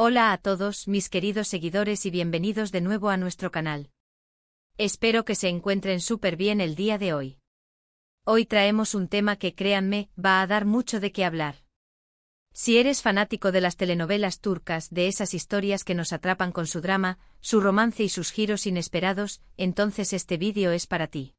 Hola a todos mis queridos seguidores y bienvenidos de nuevo a nuestro canal. Espero que se encuentren súper bien el día de hoy. Hoy traemos un tema que, créanme, va a dar mucho de qué hablar. Si eres fanático de las telenovelas turcas, de esas historias que nos atrapan con su drama, su romance y sus giros inesperados, entonces este vídeo es para ti.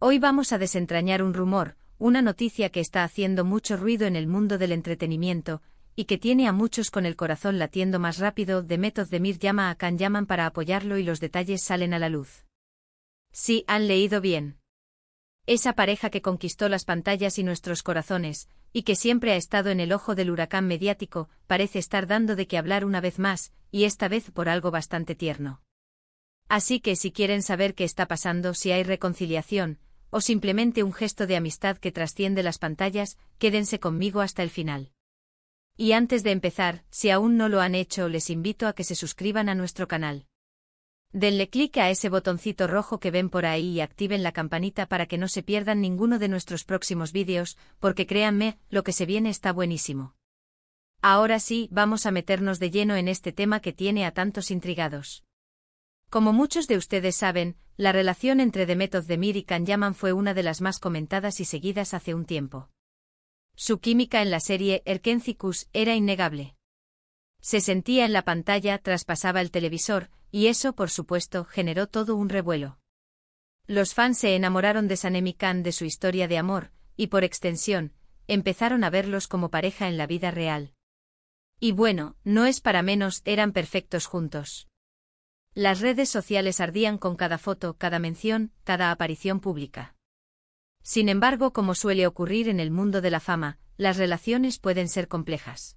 Hoy vamos a desentrañar un rumor, una noticia que está haciendo mucho ruido en el mundo del entretenimiento, y que tiene a muchos con el corazón latiendo más rápido. Demet Özdemir llama a Can Yaman para apoyarlo y los detalles salen a la luz. Sí, han leído bien. Esa pareja que conquistó las pantallas y nuestros corazones, y que siempre ha estado en el ojo del huracán mediático, parece estar dando de qué hablar una vez más, y esta vez por algo bastante tierno. Así que si quieren saber qué está pasando, si hay reconciliación, o simplemente un gesto de amistad que trasciende las pantallas, quédense conmigo hasta el final. Y antes de empezar, si aún no lo han hecho, les invito a que se suscriban a nuestro canal. Denle clic a ese botoncito rojo que ven por ahí y activen la campanita para que no se pierdan ninguno de nuestros próximos vídeos, porque créanme, lo que se viene está buenísimo. Ahora sí, vamos a meternos de lleno en este tema que tiene a tantos intrigados. Como muchos de ustedes saben, la relación entre Demet Özdemir y Can Yaman fue una de las más comentadas y seguidas hace un tiempo. Su química en la serie Erkenci era innegable. Se sentía en la pantalla, traspasaba el televisor, y eso, por supuesto, generó todo un revuelo. Los fans se enamoraron de Sanem y Can, de su historia de amor, y por extensión, empezaron a verlos como pareja en la vida real. Y bueno, no es para menos, eran perfectos juntos. Las redes sociales ardían con cada foto, cada mención, cada aparición pública. Sin embargo, como suele ocurrir en el mundo de la fama, las relaciones pueden ser complejas.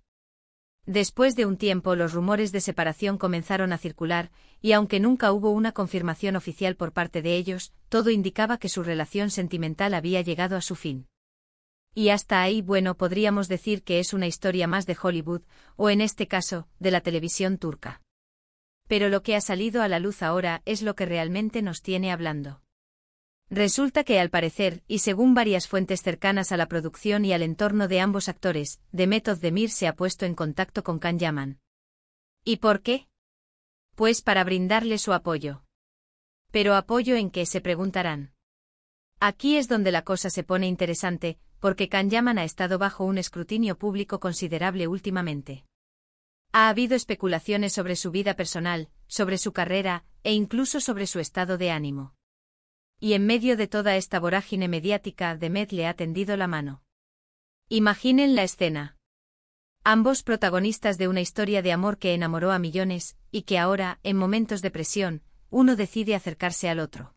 Después de un tiempo, los rumores de separación comenzaron a circular, y aunque nunca hubo una confirmación oficial por parte de ellos, todo indicaba que su relación sentimental había llegado a su fin. Y hasta ahí, bueno, podríamos decir que es una historia más de Hollywood, o en este caso, de la televisión turca. Pero lo que ha salido a la luz ahora es lo que realmente nos tiene hablando. Resulta que al parecer, y según varias fuentes cercanas a la producción y al entorno de ambos actores, Demet Özdemir se ha puesto en contacto con Can Yaman. ¿Y por qué? Pues para brindarle su apoyo. ¿Pero apoyo en qué?, se preguntarán. Aquí es donde la cosa se pone interesante, porque Can Yaman ha estado bajo un escrutinio público considerable últimamente. Ha habido especulaciones sobre su vida personal, sobre su carrera, e incluso sobre su estado de ánimo. Y en medio de toda esta vorágine mediática, Demet le ha tendido la mano. Imaginen la escena. Ambos protagonistas de una historia de amor que enamoró a millones, y que ahora, en momentos de presión, uno decide acercarse al otro.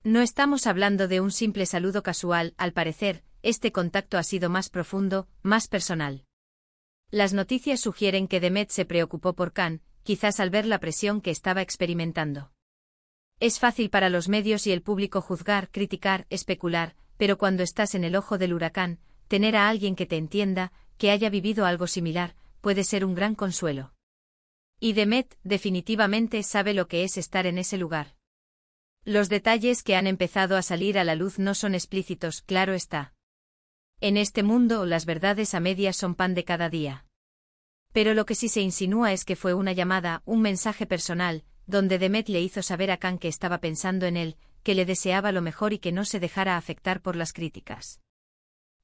No estamos hablando de un simple saludo casual, al parecer, este contacto ha sido más profundo, más personal. Las noticias sugieren que Demet se preocupó por Can, quizás al ver la presión que estaba experimentando. Es fácil para los medios y el público juzgar, criticar, especular, pero cuando estás en el ojo del huracán, tener a alguien que te entienda, que haya vivido algo similar, puede ser un gran consuelo. Y Demet, definitivamente, sabe lo que es estar en ese lugar. Los detalles que han empezado a salir a la luz no son explícitos, claro está. En este mundo, las verdades a medias son pan de cada día. Pero lo que sí se insinúa es que fue una llamada, un mensaje personal, donde Demet le hizo saber a Can que estaba pensando en él, que le deseaba lo mejor y que no se dejara afectar por las críticas.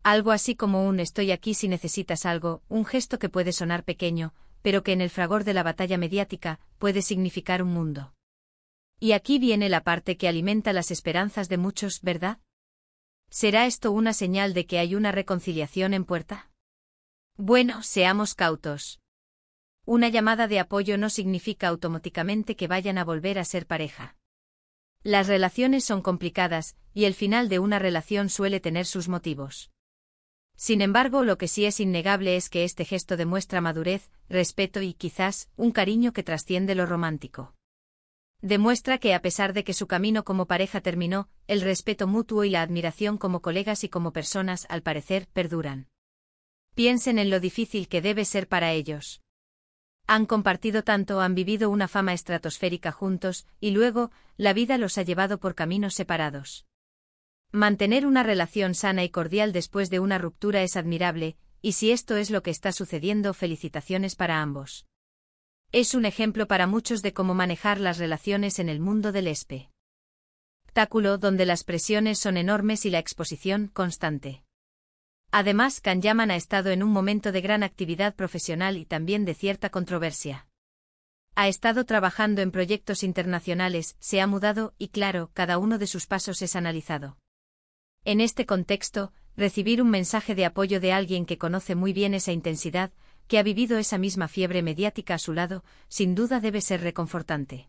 Algo así como un "estoy aquí si necesitas algo", un gesto que puede sonar pequeño, pero que en el fragor de la batalla mediática puede significar un mundo. Y aquí viene la parte que alimenta las esperanzas de muchos, ¿verdad? ¿Será esto una señal de que hay una reconciliación en puerta? Bueno, seamos cautos. Una llamada de apoyo no significa automáticamente que vayan a volver a ser pareja. Las relaciones son complicadas, y el final de una relación suele tener sus motivos. Sin embargo, lo que sí es innegable es que este gesto demuestra madurez, respeto y, quizás, un cariño que trasciende lo romántico. Demuestra que a pesar de que su camino como pareja terminó, el respeto mutuo y la admiración como colegas y como personas, al parecer, perduran. Piensen en lo difícil que debe ser para ellos. Han compartido tanto, han vivido una fama estratosférica juntos, y luego, la vida los ha llevado por caminos separados. Mantener una relación sana y cordial después de una ruptura es admirable, y si esto es lo que está sucediendo, felicitaciones para ambos. Es un ejemplo para muchos de cómo manejar las relaciones en el mundo del espectáculo, donde las presiones son enormes y la exposición constante. Además, Can Yaman ha estado en un momento de gran actividad profesional y también de cierta controversia. Ha estado trabajando en proyectos internacionales, se ha mudado y claro, cada uno de sus pasos es analizado. En este contexto, recibir un mensaje de apoyo de alguien que conoce muy bien esa intensidad, que ha vivido esa misma fiebre mediática a su lado, sin duda debe ser reconfortante.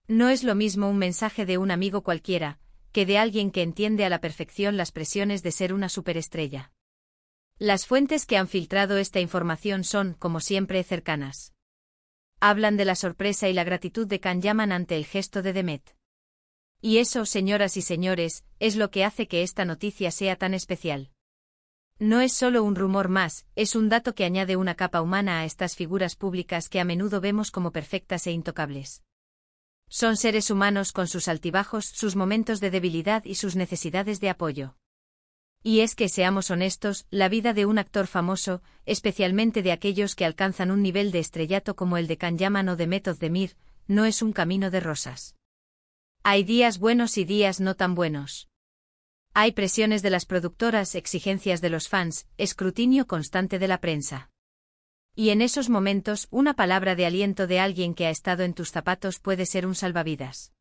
No es lo mismo un mensaje de un amigo cualquiera, que de alguien que entiende a la perfección las presiones de ser una superestrella. Las fuentes que han filtrado esta información son, como siempre, cercanas. Hablan de la sorpresa y la gratitud de Can Yaman ante el gesto de Demet. Y eso, señoras y señores, es lo que hace que esta noticia sea tan especial. No es solo un rumor más, es un dato que añade una capa humana a estas figuras públicas que a menudo vemos como perfectas e intocables. Son seres humanos con sus altibajos, sus momentos de debilidad y sus necesidades de apoyo. Y es que, seamos honestos, la vida de un actor famoso, especialmente de aquellos que alcanzan un nivel de estrellato como el de Can Yaman o de Demet Özdemir, no es un camino de rosas. Hay días buenos y días no tan buenos. Hay presiones de las productoras, exigencias de los fans, escrutinio constante de la prensa. Y en esos momentos, una palabra de aliento de alguien que ha estado en tus zapatos puede ser un salvavidas.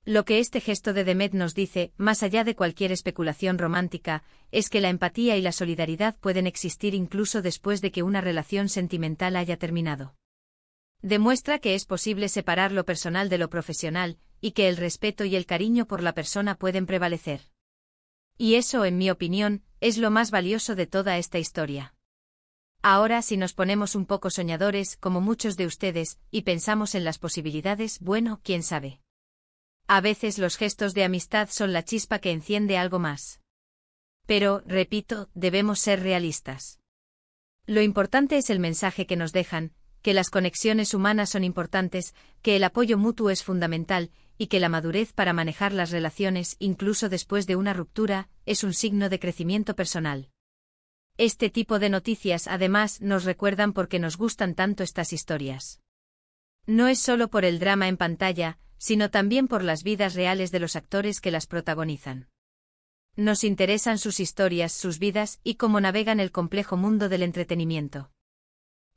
Lo que este gesto de Demet nos dice, más allá de cualquier especulación romántica, es que la empatía y la solidaridad pueden existir incluso después de que una relación sentimental haya terminado. Demuestra que es posible separar lo personal de lo profesional, y que el respeto y el cariño por la persona pueden prevalecer. Y eso, en mi opinión, es lo más valioso de toda esta historia. Ahora, si nos ponemos un poco soñadores, como muchos de ustedes, y pensamos en las posibilidades, bueno, quién sabe. A veces los gestos de amistad son la chispa que enciende algo más. Pero, repito, debemos ser realistas. Lo importante es el mensaje que nos dejan, que las conexiones humanas son importantes, que el apoyo mutuo es fundamental, y que la madurez para manejar las relaciones, incluso después de una ruptura, es un signo de crecimiento personal. Este tipo de noticias, además, nos recuerdan por qué nos gustan tanto estas historias. No es solo por el drama en pantalla, sino también por las vidas reales de los actores que las protagonizan. Nos interesan sus historias, sus vidas y cómo navegan el complejo mundo del entretenimiento.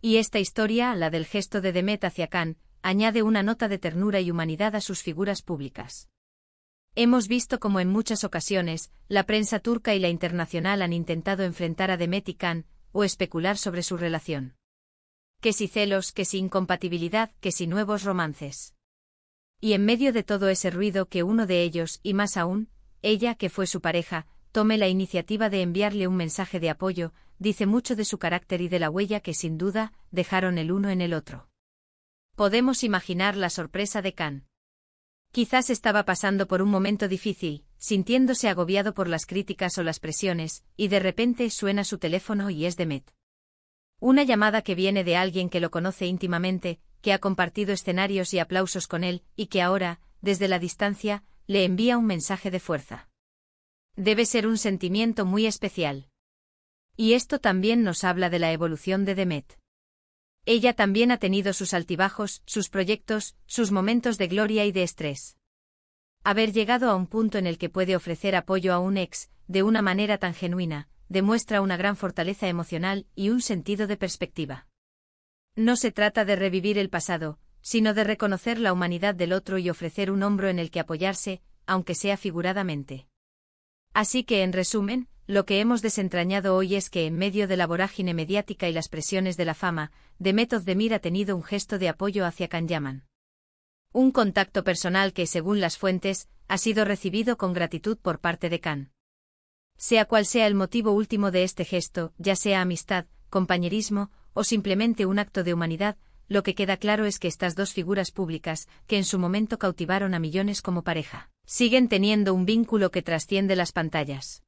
Y esta historia, la del gesto de Demet hacia Can, añade una nota de ternura y humanidad a sus figuras públicas. Hemos visto cómo en muchas ocasiones, la prensa turca y la internacional han intentado enfrentar a Demet y Can, o especular sobre su relación. Que si celos, que si incompatibilidad, que si nuevos romances. Y en medio de todo ese ruido que uno de ellos, y más aún, ella, que fue su pareja, tome la iniciativa de enviarle un mensaje de apoyo, dice mucho de su carácter y de la huella que sin duda, dejaron el uno en el otro. Podemos imaginar la sorpresa de Can. Quizás estaba pasando por un momento difícil, sintiéndose agobiado por las críticas o las presiones, y de repente suena su teléfono y es Demet. Una llamada que viene de alguien que lo conoce íntimamente, que ha compartido escenarios y aplausos con él, y que ahora, desde la distancia, le envía un mensaje de fuerza. Debe ser un sentimiento muy especial. Y esto también nos habla de la evolución de Demet. Ella también ha tenido sus altibajos, sus proyectos, sus momentos de gloria y de estrés. Haber llegado a un punto en el que puede ofrecer apoyo a un ex, de una manera tan genuina, demuestra una gran fortaleza emocional y un sentido de perspectiva. No se trata de revivir el pasado, sino de reconocer la humanidad del otro y ofrecer un hombro en el que apoyarse, aunque sea figuradamente. Así que, en resumen, lo que hemos desentrañado hoy es que en medio de la vorágine mediática y las presiones de la fama, Demet Özdemir ha tenido un gesto de apoyo hacia Can Yaman. Un contacto personal que, según las fuentes, ha sido recibido con gratitud por parte de Can. Sea cual sea el motivo último de este gesto, ya sea amistad, compañerismo, o simplemente un acto de humanidad, lo que queda claro es que estas dos figuras públicas, que en su momento cautivaron a millones como pareja, siguen teniendo un vínculo que trasciende las pantallas.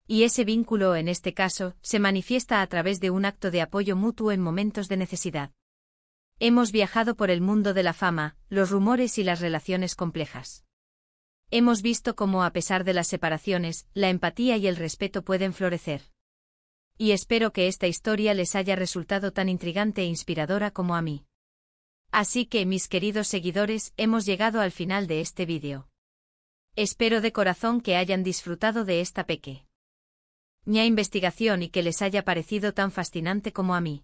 Y ese vínculo, en este caso, se manifiesta a través de un acto de apoyo mutuo en momentos de necesidad. Hemos viajado por el mundo de la fama, los rumores y las relaciones complejas. Hemos visto cómo, a pesar de las separaciones, la empatía y el respeto pueden florecer. Y espero que esta historia les haya resultado tan intrigante e inspiradora como a mí. Así que, mis queridos seguidores, hemos llegado al final de este vídeo. Espero de corazón que hayan disfrutado de esta pequeña investigación y que les haya parecido tan fascinante como a mí.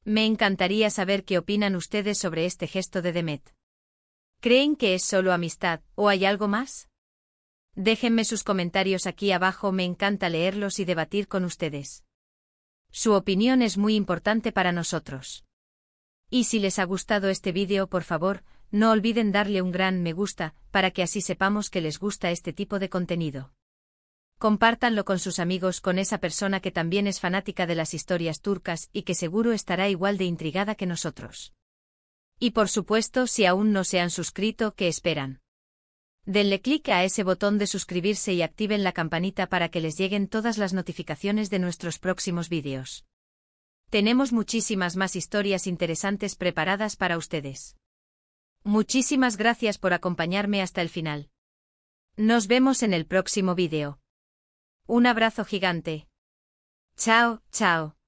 Me encantaría saber qué opinan ustedes sobre este gesto de Demet. ¿Creen que es solo amistad, o hay algo más? Déjenme sus comentarios aquí abajo, me encanta leerlos y debatir con ustedes. Su opinión es muy importante para nosotros. Y si les ha gustado este vídeo, por favor, no olviden darle un gran me gusta, para que así sepamos que les gusta este tipo de contenido. Compártanlo con sus amigos, con esa persona que también es fanática de las historias turcas y que seguro estará igual de intrigada que nosotros. Y por supuesto, si aún no se han suscrito, ¿qué esperan? Denle clic a ese botón de suscribirse y activen la campanita para que les lleguen todas las notificaciones de nuestros próximos vídeos. Tenemos muchísimas más historias interesantes preparadas para ustedes. Muchísimas gracias por acompañarme hasta el final. Nos vemos en el próximo vídeo. Un abrazo gigante. Chao, chao.